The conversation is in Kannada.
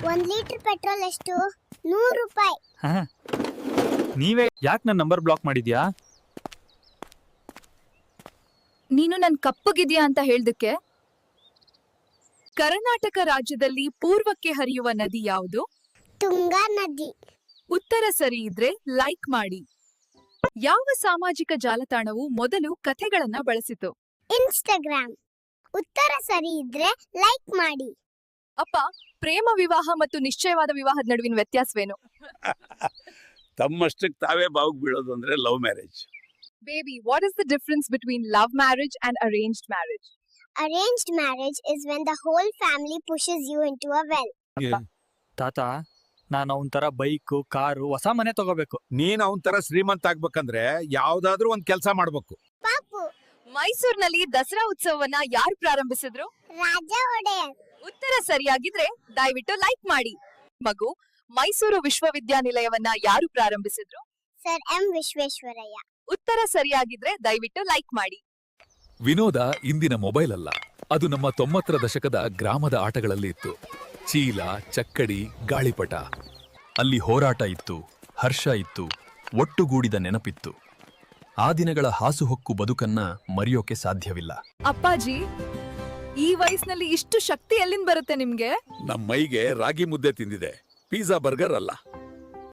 1 ಲೀಟರ್ ಪೆಟ್ರೋಲ್ ಎಷ್ಟು? 100 ರೂಪಾಯಿ. ನೀವೇ ಯಾಕೆ ನನ್ನ ನಂಬರ್ ಬ್ಲಾಕ್ ಮಾಡಿದ್ಯಾ? ನೀನು ನನ್ ಕಪ್ಪಗಿದ್ಯಾ ಅಂತ ಹೇಳ್ದಕ್ಕೆ. ಕರ್ನಾಟಕ ರಾಜ್ಯದಲ್ಲಿ ಪೂರ್ವಕ್ಕೆ ಹರಿಯುವ ನದಿ ಯಾವುದು? ತುಂಗಾ ನದಿ. ಉತ್ತರ ಸರಿ ಇದ್ರೆ ಲೈಕ್ ಮಾಡಿ. ಯಾವ ಸಾಮಾಜಿಕ ಜಾಲತಾಣವು ಮೊದಲು ಕಥೆಗಳನ್ನ ಬಳಸಿತು? ಇನ್ಸ್ಟಾಗ್ರಾಮ್. ಉತ್ತರ ಸರಿ ಇದ್ರೆ ಲೈಕ್ ಮಾಡಿ. ಅಪ್ಪ, ಪ್ರೇಮ ವಿವಾಹ ಮತ್ತು ನಿಶ್ಚಯವಾದ ವಿವಾಹದ ನಡುವಿನ ವ್ಯತ್ಯಾಸವೇನು? ತಮ್ಮಷ್ಟಕ್ಕೆ ತಾವೇ ಬಾವುಗೆ ಬೀಳೋದು ಅಂದ್ರೆ love marriage. Baby, what is the difference between love marriage and arranged marriage? Arranged marriage is when the whole family pushes you into a well. ತಾತ, ನಾನು ಅವನ ತರ ಬೈಕು, ಕಾರು, ಹೊಸ ಮನೆ ತಗೋಬೇಕು. ನೀನ್ ಅವನ್ ತರ ಶ್ರೀಮಂತ ಆಗ್ಬೇಕಂದ್ರೆ ಯಾವ್ದಾದ್ರೂ ಒಂದ್ ಕೆಲ್ಸ ಮಾಡ್ಬೇಕು. ಪಾಪು. ಮೈಸೂರಿನಲ್ಲಿ ದಸರಾ ಉತ್ಸವವನ್ನ ಯಾರು ಪ್ರಾರಂಭಿಸಿದ್ರು? ರಾಜ ಒಡೆಯರ್. ಉತ್ತರ ಸರಿಯಾಗಿದ್ರೆ ದಯವಿಟ್ಟು ಲೈಕ್ ಮಾಡಿ. ಮಗು, ಮೈಸೂರು ವಿಶ್ವವಿದ್ಯಾನಿಲಯವನ್ನ ಯಾರು ಪ್ರಾರಂಭಿಸಿದ್ರು? Sir M Visvesvaraya. ಉತ್ತರ ಸರಿಯಾಗಿದ್ರೆ ದಯವಿಟ್ಟು ಲೈಕ್ ಮಾಡಿ. ವಿನೋದ ಇಂದಿನ ಮೊಬೈಲ್ ಅಲ್ಲ, ಅದು ನಮ್ಮ 90ರ ದಶಕದ ಗ್ರಾಮದ ಆಟಗಳಲ್ಲಿ ಇತ್ತು. ಚೀಲ, ಚಕ್ಕಡಿ, ಗಾಳಿಪಟ. ಅಲ್ಲಿ ಹೋರಾಟ ಇತ್ತು, ಹರ್ಷ ಇತ್ತು, ಒಟ್ಟುಗೂಡಿದ ನೆನಪಿತ್ತು. ಆ ದಿನಗಳ ಹಾಸುಹೊಕ್ಕು ಬದುಕನ್ನ ಮರೆಯೋಕೆ ಸಾಧ್ಯವಿಲ್ಲ. ಅಪ್ಪಾಜಿ, ಈ ವಯಸ್ಸಿನಲ್ಲಿ ಇಷ್ಟು ಶಕ್ತಿ ಎಲ್ಲಿಂದ ಬರುತ್ತೆ ನಿಮ್ಗೆ? ನಮ್ಮ ಮೈಗೆ ರಾಗಿ ಮುದ್ದೆ ತಿಂದಿದೆ, ಪಿಜ್ಜಾ ಬರ್ಗರ್ ಅಲ್ಲ.